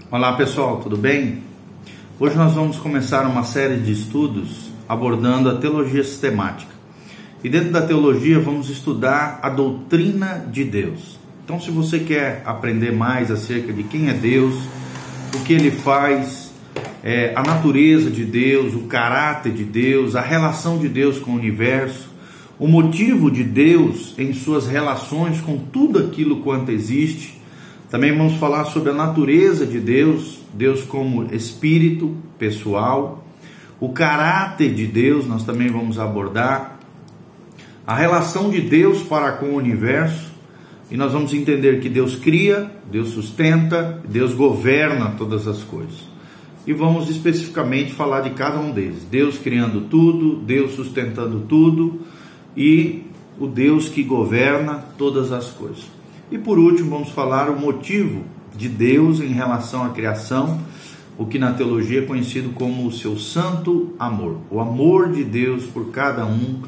Olá pessoal, tudo bem? Hoje nós vamos começar uma série de estudos abordando a teologia sistemática. E dentro da teologia vamos estudar a doutrina de Deus. Então, se você quer aprender mais acerca de quem é Deus, o que Ele faz, a natureza de Deus, o caráter de Deus, a relação de Deus com o universo, o motivo de Deus em suas relações com tudo aquilo quanto existe. Também vamos falar sobre a natureza de Deus, Deus como espírito pessoal, o caráter de Deus, nós também vamos abordar, a relação de Deus para com o universo, e nós vamos entender que Deus cria, Deus sustenta, Deus governa todas as coisas. E vamos especificamente falar de cada um deles, Deus criando tudo, Deus sustentando tudo e o Deus que governa todas as coisas. E por último vamos falar o motivo de Deus em relação à criação, o que na teologia é conhecido como o seu santo amor, o amor de Deus por cada um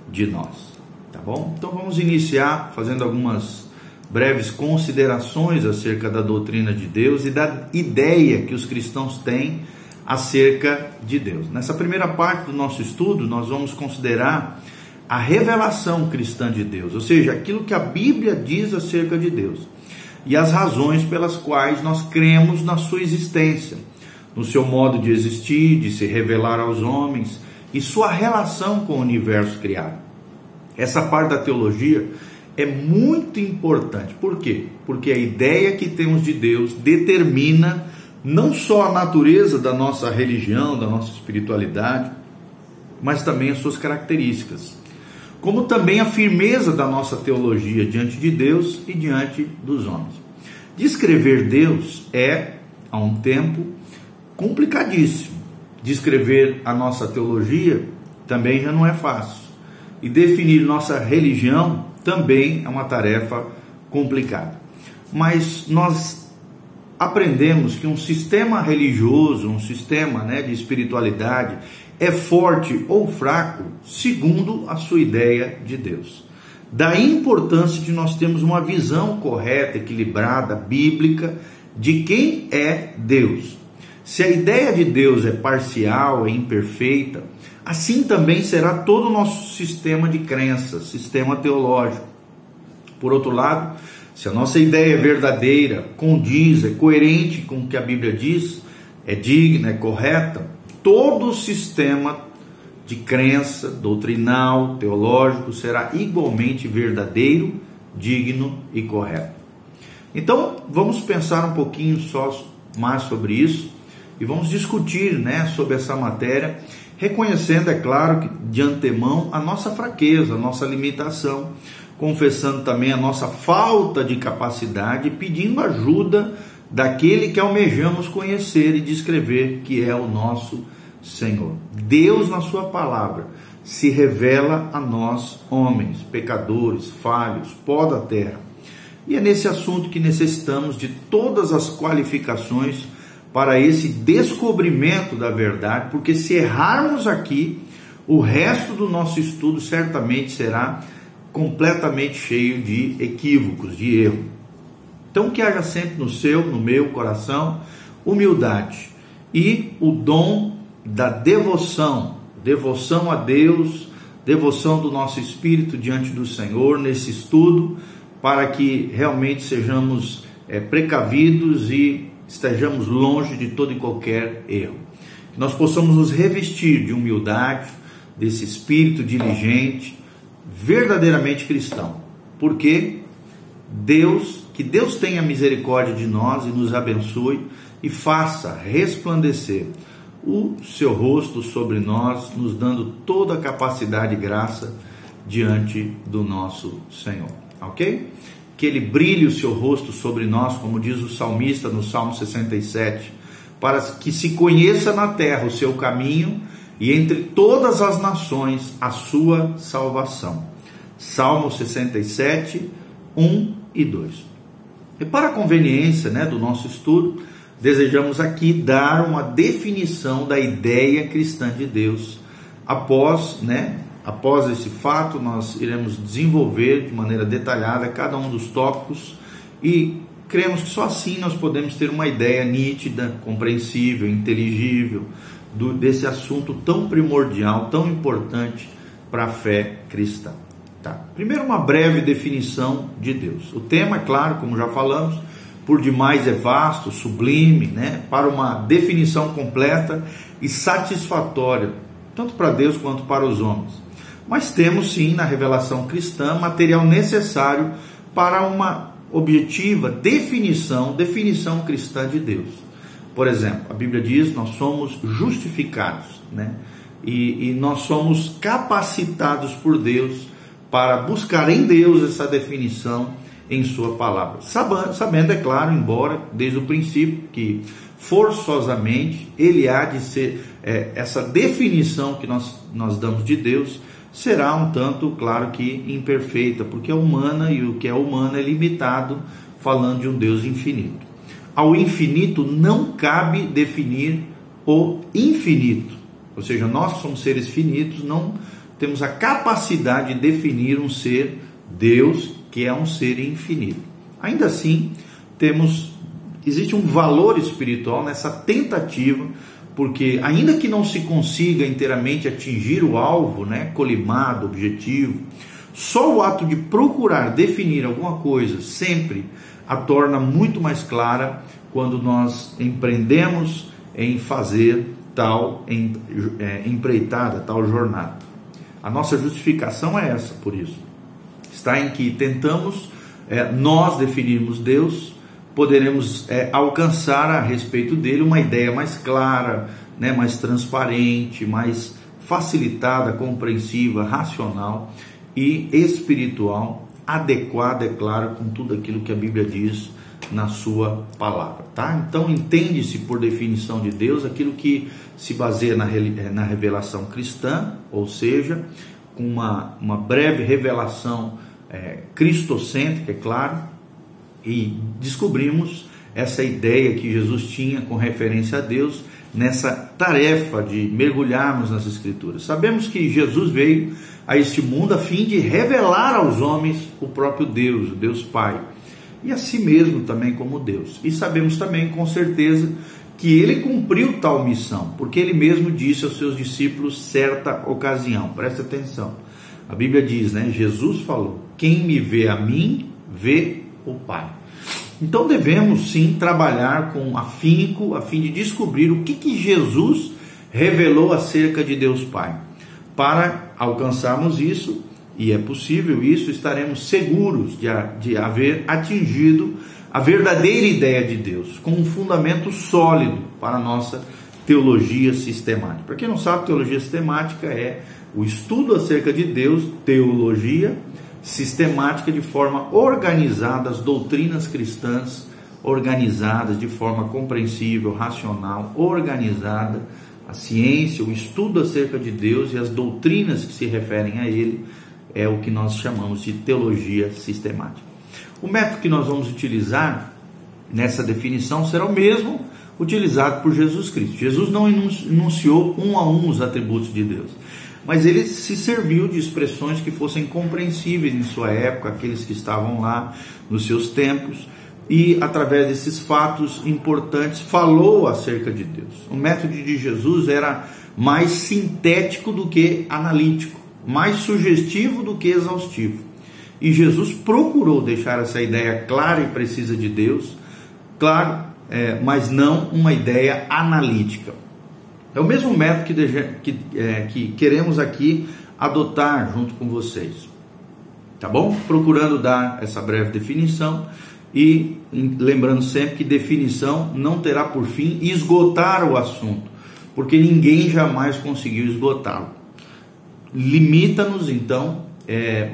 de nós, tá bom? Então vamos iniciar fazendo algumas breves considerações acerca da doutrina de Deus e da ideia que os cristãos têm acerca de Deus. Nessa primeira parte do nosso estudo nós vamos considerar a revelação cristã de Deus, ou seja, aquilo que a Bíblia diz acerca de Deus e as razões pelas quais nós cremos na sua existência, no seu modo de existir, de se revelar aos homens e sua relação com o universo criado. Essa parte da teologia é muito importante. Por quê? Porque a ideia que temos de Deus determina não só a natureza da nossa religião, da nossa espiritualidade, mas também as suas características, como também a firmeza da nossa teologia diante de Deus e diante dos homens. Descrever Deus é, há um tempo, complicadíssimo. Descrever a nossa teologia também já não é fácil. E definir nossa religião também é uma tarefa complicada. Mas nós aprendemos que um sistema religioso, um sistema de espiritualidade, é forte ou fraco segundo a sua ideia de Deus. Daí a importância de nós termos uma visão correta, equilibrada, bíblica de quem é Deus. Se a ideia de Deus é parcial, é imperfeita, assim também será todo o nosso sistema de crença, sistema teológico. Por outro lado, se a nossa ideia é verdadeira, condiz, é coerente com o que a Bíblia diz, é digna, é correta, todo o sistema de crença doutrinal, teológico, será igualmente verdadeiro, digno e correto. Então, vamos pensar um pouquinho só mais sobre isso e vamos discutir sobre essa matéria, reconhecendo, é claro, que de antemão a nossa fraqueza, a nossa limitação, confessando também a nossa falta de capacidade e pedindo ajuda daquele que almejamos conhecer e descrever, que é o nosso Senhor. Deus, na sua palavra, se revela a nós, homens, pecadores, falhos, pó da terra. E é nesse assunto que necessitamos de todas as qualificações para esse descobrimento da verdade, porque se errarmos aqui, o resto do nosso estudo certamente será completamente cheio de equívocos, de erro. Então que haja sempre no seu, no meu coração, humildade e o dom da devoção a Deus, devoção do nosso espírito diante do Senhor nesse estudo, para que realmente sejamos precavidos e estejamos longe de todo e qualquer erro. Que nós possamos nos revestir de humildade, desse espírito diligente, verdadeiramente cristão, porque que Deus tenha misericórdia de nós e nos abençoe e faça resplandecer o seu rosto sobre nós, nos dando toda a capacidade e graça diante do nosso Senhor, ok? Que Ele brilhe o seu rosto sobre nós, como diz o salmista no Salmo 67, para que se conheça na terra o seu caminho e entre todas as nações a sua salvação. Salmo 67, 1 e 2. E para a conveniência do nosso estudo, desejamos aqui dar uma definição da ideia cristã de Deus. Após esse fato, nós iremos desenvolver de maneira detalhada cada um dos tópicos e cremos que só assim nós podemos ter uma ideia nítida, compreensível, inteligível desse assunto tão primordial, tão importante para a fé cristã. Tá. Primeiro, uma breve definição de Deus. O tema, é claro, como já falamos, por demais é vasto, sublime, né? Para uma definição completa e satisfatória, tanto para Deus quanto para os homens. Mas temos sim na revelação cristã material necessário para uma objetiva definição cristã de Deus. Por exemplo, a Bíblia diz: nós somos justificados, né? E nós somos capacitados por Deus para buscar em Deus essa definição em sua palavra. Sabendo, é claro, embora desde o princípio que forçosamente ele há de ser, essa definição que nós damos de Deus será um tanto, claro que imperfeita, porque é humana, e o que é humano é limitado, falando de um Deus infinito. Ao infinito não cabe definir o infinito, ou seja, nós que somos seres finitos não temos a capacidade de definir um ser, Deus, que é um ser infinito. Ainda assim, existe um valor espiritual nessa tentativa, porque ainda que não se consiga inteiramente atingir o alvo, né, colimado, objetivo, só o ato de procurar definir alguma coisa sempre a torna muito mais clara quando nós empreendemos em fazer tal empreitada, tal jornada. A nossa justificação é essa, por isso. Está em que tentamos nós definirmos Deus, poderemos alcançar a respeito dele uma ideia mais clara, né, mais transparente, mais facilitada, compreensiva, racional e espiritual, adequada, é claro, com tudo aquilo que a Bíblia diz na sua palavra, tá? Então entende-se por definição de Deus aquilo que se baseia na revelação cristã, ou seja, com uma breve revelação cristocêntrica, é claro, e descobrimos essa ideia que Jesus tinha com referência a Deus nessa tarefa de mergulharmos nas Escrituras. Sabemos que Jesus veio a este mundo a fim de revelar aos homens o próprio Deus, o Deus Pai, e a si mesmo também como Deus. E sabemos também com certeza que ele cumpriu tal missão, porque ele mesmo disse aos seus discípulos certa ocasião. Presta atenção, a Bíblia diz, né? Jesus falou: quem me vê a mim, vê o Pai. Então devemos sim trabalhar com afinco a fim de descobrir o que Jesus revelou acerca de Deus Pai. Para alcançarmos isso, e é possível isso, estaremos seguros de haver atingido a verdadeira ideia de Deus, com um fundamento sólido para a nossa teologia sistemática. Para quem não sabe, teologia sistemática é o estudo acerca de Deus, teologia sistemática, de forma organizada, as doutrinas cristãs organizadas de forma compreensível, racional, organizada, a ciência, o estudo acerca de Deus e as doutrinas que se referem a ele, é o que nós chamamos de teologia sistemática. O método que nós vamos utilizar nessa definição será o mesmo utilizado por Jesus Cristo. Jesus não enunciou um a um os atributos de Deus, mas ele se serviu de expressões que fossem compreensíveis em sua época, aqueles que estavam lá nos seus tempos, e através desses fatos importantes falou acerca de Deus. O método de Jesus era mais sintético do que analítico, mais sugestivo do que exaustivo. E Jesus procurou deixar essa ideia clara e precisa de Deus, claro, mas não uma ideia analítica. É o mesmo método que queremos aqui adotar junto com vocês, tá bom? Procurando dar essa breve definição e lembrando sempre que definição não terá por fim esgotar o assunto, porque ninguém jamais conseguiu esgotá-lo. Limita-nos então,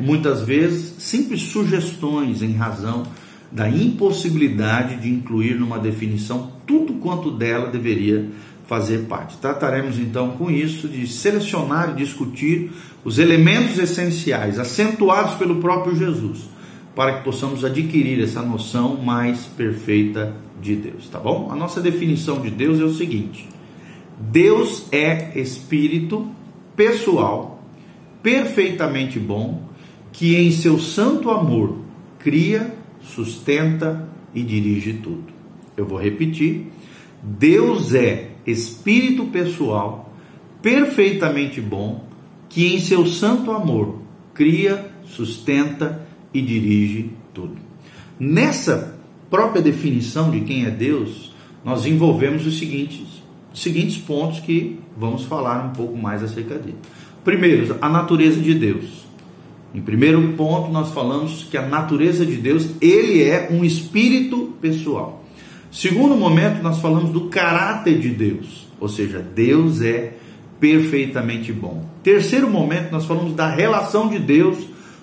muitas vezes, simples sugestões em razão da impossibilidade de incluir numa definição tudo quanto dela deveria fazer parte. Trataremos então com isso de selecionar e discutir os elementos essenciais acentuados pelo próprio Jesus, para que possamos adquirir essa noção mais perfeita de Deus, tá bom? A nossa definição de Deus é o seguinte: Deus é espírito pessoal, perfeitamente bom, que em seu santo amor cria, sustenta, e dirige tudo. Eu vou repetir: Deus é espírito pessoal, perfeitamente bom, que em seu santo amor cria, sustenta e dirige tudo. Nessa própria definição de quem é Deus, nós envolvemos os seguintes pontos que vamos falar um pouco mais acerca dele. Primeiro, a natureza de Deus. Em primeiro ponto, nós falamos que a natureza de Deus, ele é um espírito pessoal. Segundo momento, nós falamos do caráter de Deus, ou seja, Deus é perfeitamente bom. Terceiro momento, nós falamos da relação de Deus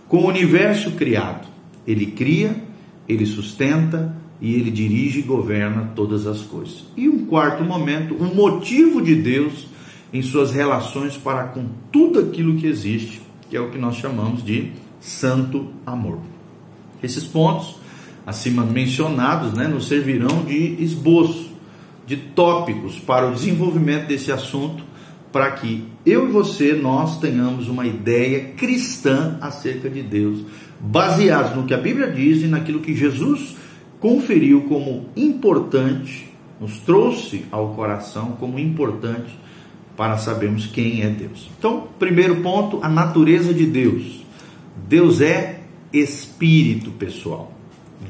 com o universo criado. Ele cria, ele sustenta e ele dirige e governa todas as coisas. E um quarto momento, o motivo de Deus em suas relações para com tudo aquilo que existe, que é o que nós chamamos de santo amor. Esses pontos acima mencionados, nos servirão de esboço, de tópicos para o desenvolvimento desse assunto, para que eu e você, nós tenhamos uma ideia cristã acerca de Deus, baseados no que a Bíblia diz e naquilo que Jesus conferiu como importante, nos trouxe ao coração como importante para sabermos quem é Deus. Então, primeiro ponto, a natureza de Deus. Deus é espírito pessoal.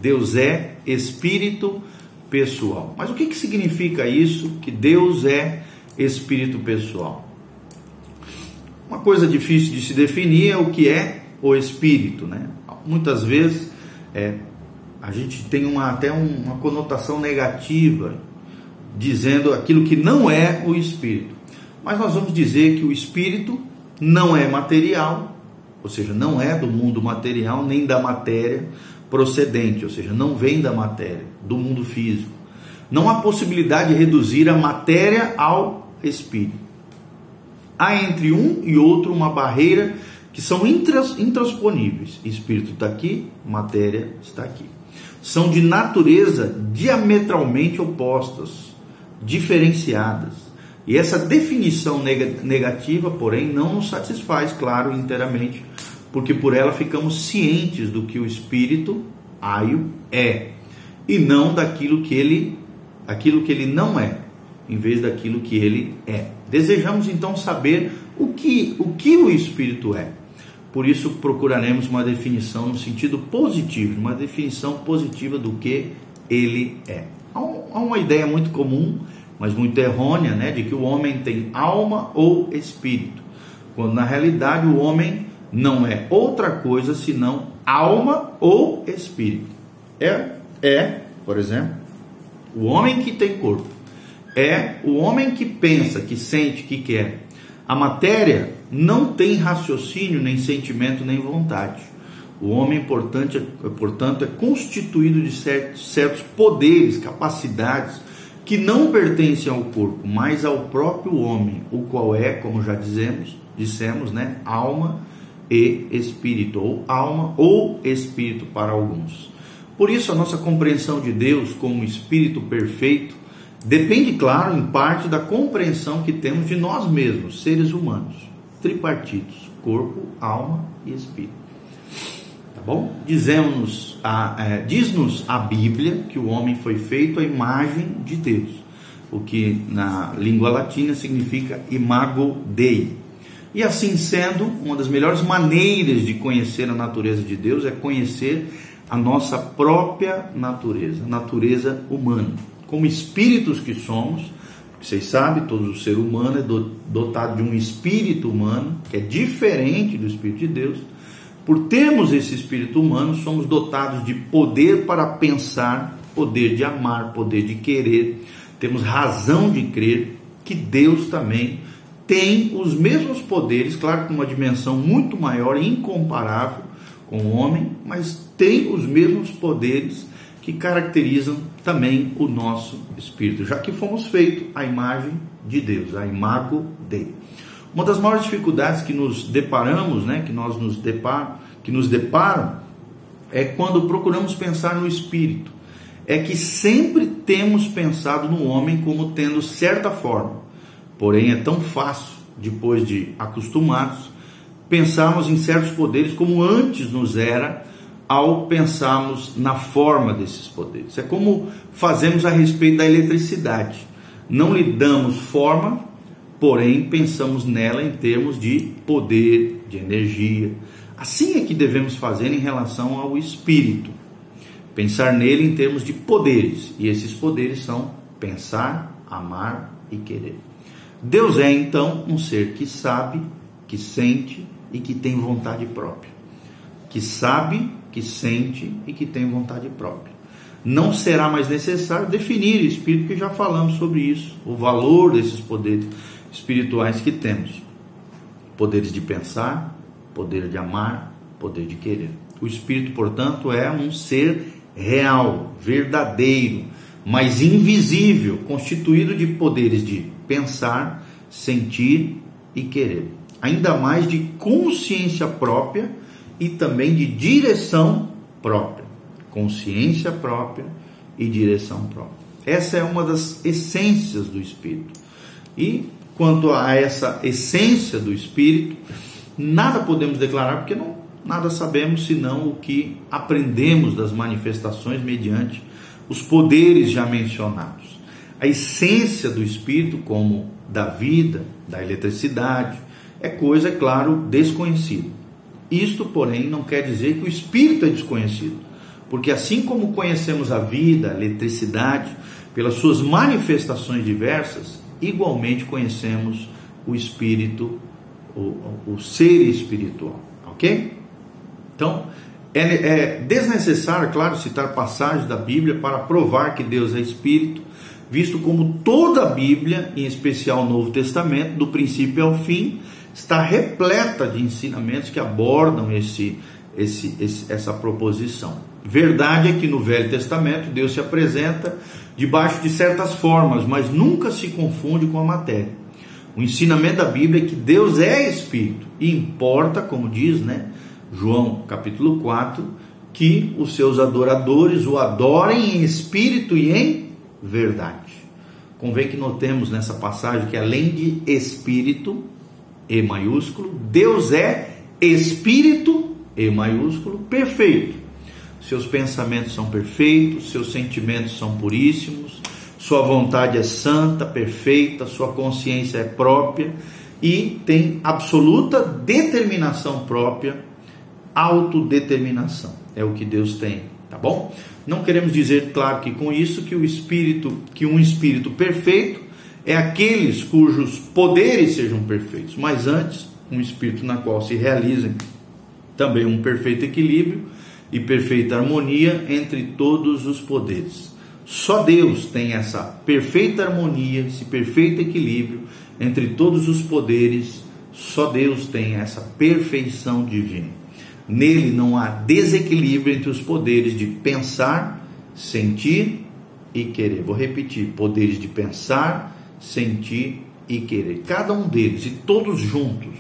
Deus é espírito pessoal. Mas o que significa isso, que Deus é espírito pessoal? Uma coisa difícil de se definir é o que é o espírito, Muitas vezes a gente tem até uma conotação negativa, dizendo aquilo que não é o espírito. Mas nós vamos dizer que o espírito não é material, ou seja, não é do mundo material, nem da matéria procedente, ou seja, não vem da matéria, do mundo físico. Não há possibilidade de reduzir a matéria ao espírito. Há entre um e outro uma barreira que são intransponíveis. Espírito está aqui, matéria está aqui. São de natureza diametralmente opostas, diferenciadas. E essa definição negativa, porém, não nos satisfaz, claro, inteiramente, porque por ela ficamos cientes do que o espírito aio é, e não daquilo que ele não é, em vez daquilo que ele é. Desejamos então saber o que o espírito é. Por isso procuraremos uma definição no sentido positivo, uma definição positiva do que ele é. Há uma ideia muito comum, mas muito errônea, de que o homem tem alma ou espírito, quando na realidade o homem não é outra coisa senão alma ou espírito. Por exemplo, o homem que tem corpo, é o homem que pensa, que sente, que quer. A matéria não tem raciocínio, nem sentimento, nem vontade. O homem, portanto, é constituído de certos poderes, capacidades, que não pertencem ao corpo, mas ao próprio homem, o qual é, como já dissemos, alma e espírito, ou alma ou espírito para alguns. Por isso, a nossa compreensão de Deus como espírito perfeito depende, claro, em parte da compreensão que temos de nós mesmos, seres humanos, tripartitos, corpo, alma e espírito. Tá bom? Diz-nos a Bíblia que o homem foi feito à imagem de Deus, o que na língua latina significa imago Dei. E assim sendo, uma das melhores maneiras de conhecer a natureza de Deus é conhecer a nossa própria natureza, a natureza humana. Como espíritos que somos, vocês sabem, todo ser humano é dotado de um espírito humano, que é diferente do Espírito de Deus. Por termos esse espírito humano, somos dotados de poder para pensar, poder de amar, poder de querer. Temos razão de crer que Deus também tem os mesmos poderes, claro que uma dimensão muito maior e incomparável com o homem, mas tem os mesmos poderes que caracterizam também o nosso espírito, já que fomos feitos à imagem de Deus, a imago Dei. Uma das maiores dificuldades que nos deparamos, que nos deparam, é quando procuramos pensar no espírito. É que sempre temos pensado no homem como tendo certa forma, porém é tão fácil, depois de acostumados, pensarmos em certos poderes como antes nos era ao pensarmos na forma desses poderes. É como fazemos a respeito da eletricidade. Não lhe damos forma, porém pensamos nela em termos de poder, de energia. Assim é que devemos fazer em relação ao Espírito. Pensar nele em termos de poderes. E esses poderes são pensar, amar e querer. Deus é então um ser que sabe, que sente e que tem vontade própria. Que sabe, que sente e que tem vontade própria. Não será mais necessário definir Espírito, que já falamos sobre isso, o valor desses poderes espirituais que temos. Poderes de pensar, poder de amar, poder de querer. O Espírito, portanto, é um ser real, verdadeiro, mas invisível, constituído de poderes de pensar, sentir e querer. Ainda mais de consciência própria e também de direção própria. Consciência própria e direção própria. Essa é uma das essências do Espírito. E quanto a essa essência do Espírito, nada podemos declarar, porque nada sabemos senão o que aprendemos das manifestações mediante os poderes já mencionados. A essência do Espírito, como da vida, da eletricidade, é coisa, é claro, desconhecida. Isto, porém, não quer dizer que o Espírito é desconhecido, porque assim como conhecemos a vida, a eletricidade, pelas suas manifestações diversas, igualmente conhecemos o Espírito, o ser espiritual, ok? Então, é desnecessário, claro, citar passagens da Bíblia para provar que Deus é Espírito, visto como toda a Bíblia, em especial o Novo Testamento, do princípio ao fim, está repleta de ensinamentos que abordam essa proposição. Verdade é que no Velho Testamento Deus se apresenta debaixo de certas formas, mas nunca se confunde com a matéria. O ensinamento da Bíblia é que Deus é Espírito e importa, como diz, João capítulo 4, que os seus adoradores o adorem em espírito e em verdade. Convém que notemos nessa passagem que além de Espírito, E maiúsculo, Deus é Espírito, E maiúsculo, perfeito. Seus pensamentos são perfeitos, seus sentimentos são puríssimos, sua vontade é santa, perfeita, sua consciência é própria e tem absoluta determinação própria, autodeterminação. É o que Deus tem, tá bom? Não queremos dizer, claro, que com isso que um espírito perfeito é aqueles cujos poderes sejam perfeitos, mas antes, um espírito na qual se realizem também um perfeito equilíbrio e perfeita harmonia entre todos os poderes. Só Deus tem essa perfeita harmonia, esse perfeito equilíbrio entre todos os poderes. Só Deus tem essa perfeição divina. Nele não há desequilíbrio entre os poderes de pensar, sentir e querer. Vou repetir: poderes de pensar, sentir e querer. Cada um deles e todos juntos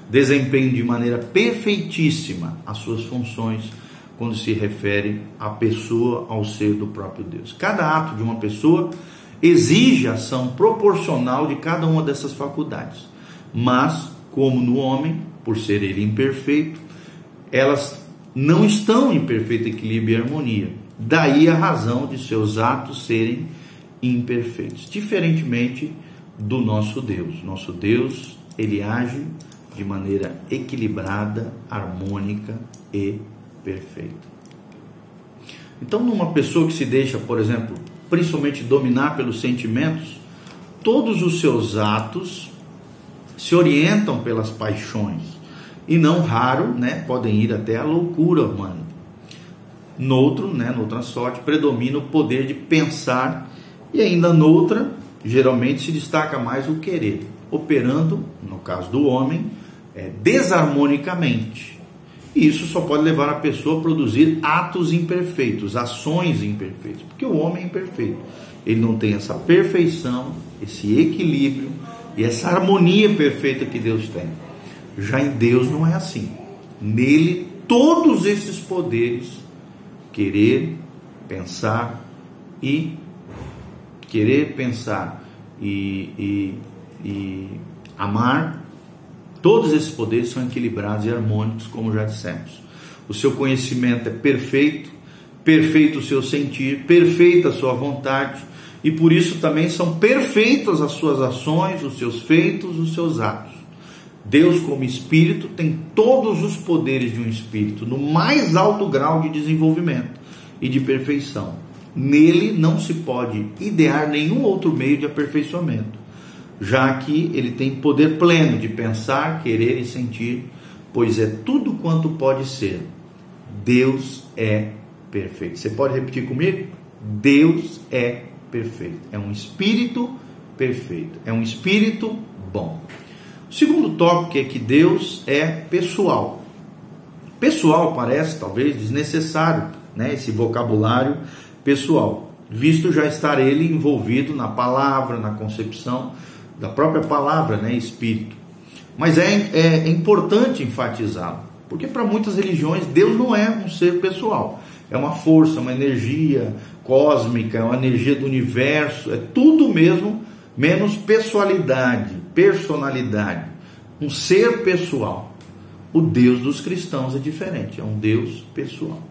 desempenham de maneira perfeitíssima as suas funções quando se refere à pessoa, ao ser do próprio Deus. Cada ato de uma pessoa exige ação proporcional de cada uma dessas faculdades. Mas, como no homem, por ser ele imperfeito, elas não estão em perfeito equilíbrio e harmonia. Daí a razão de seus atos serem imperfeitos. Diferentemente do nosso Deus. Nosso Deus, ele age de maneira equilibrada, harmônica e perfeita. Então, numa pessoa que se deixa, por exemplo, principalmente dominar pelos sentimentos, todos os seus atos se orientam pelas paixões. E não raro, podem ir até a loucura humana. Noutra sorte, predomina o poder de pensar, e ainda noutra, geralmente se destaca mais o querer, operando, no caso do homem, desarmonicamente. E isso só pode levar a pessoa a produzir atos imperfeitos, ações imperfeitas, porque o homem é imperfeito. Ele não tem essa perfeição, esse equilíbrio e essa harmonia perfeita que Deus tem. Já em Deus não é assim. Nele, todos esses poderes, querer, pensar e amar, todos esses poderes são equilibrados e harmônicos, como já dissemos. o seu conhecimento é perfeito, perfeito o seu sentir, perfeita a sua vontade, e por isso também são perfeitas as suas ações, os seus feitos, os seus atos. Deus, como Espírito, tem todos os poderes de um Espírito, no mais alto grau de desenvolvimento e de perfeição. Nele não se pode idear nenhum outro meio de aperfeiçoamento, já que ele tem poder pleno de pensar, querer e sentir, pois é tudo quanto pode ser. Deus é perfeito. Você pode repetir comigo? Deus é perfeito. É um Espírito perfeito. É um Espírito bom. O segundo tópico é que Deus é pessoal. Pessoal parece talvez desnecessário, né? Esse vocabulário pessoal, visto já estar ele envolvido na palavra, na concepção da própria palavra, né? Espírito. Mas é importante enfatizá-lo, porque para muitas religiões Deus não é um ser pessoal. É uma força, uma energia cósmica, é uma energia do universo, é tudo mesmo, menos pessoalidade, personalidade, um ser pessoal. O Deus dos cristãos é diferente, é um Deus pessoal.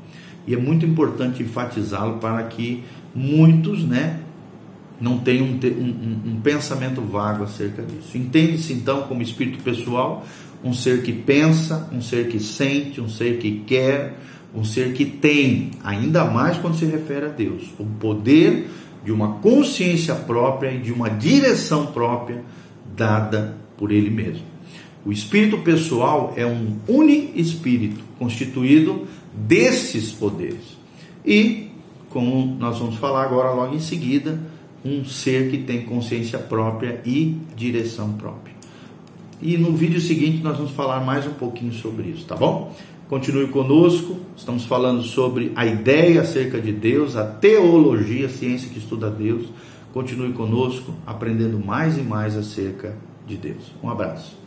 E é muito importante enfatizá-lo para que muitos, né, não tenham um pensamento vago acerca disso. Entende-se então como espírito pessoal, um ser que pensa, um ser que sente, um ser que quer, um ser que tem, ainda mais quando se refere a Deus, o poder de uma consciência própria e de uma direção própria dada por Ele mesmo. O espírito pessoal é um uni-espírito constituído desses poderes. E, como nós vamos falar agora logo em seguida, um ser que tem consciência própria e direção própria. E no vídeo seguinte nós vamos falar mais um pouquinho sobre isso, tá bom? Continue conosco, estamos falando sobre a ideia acerca de Deus, a teologia, a ciência que estuda Deus. Continue conosco, aprendendo mais e mais acerca de Deus. Um abraço.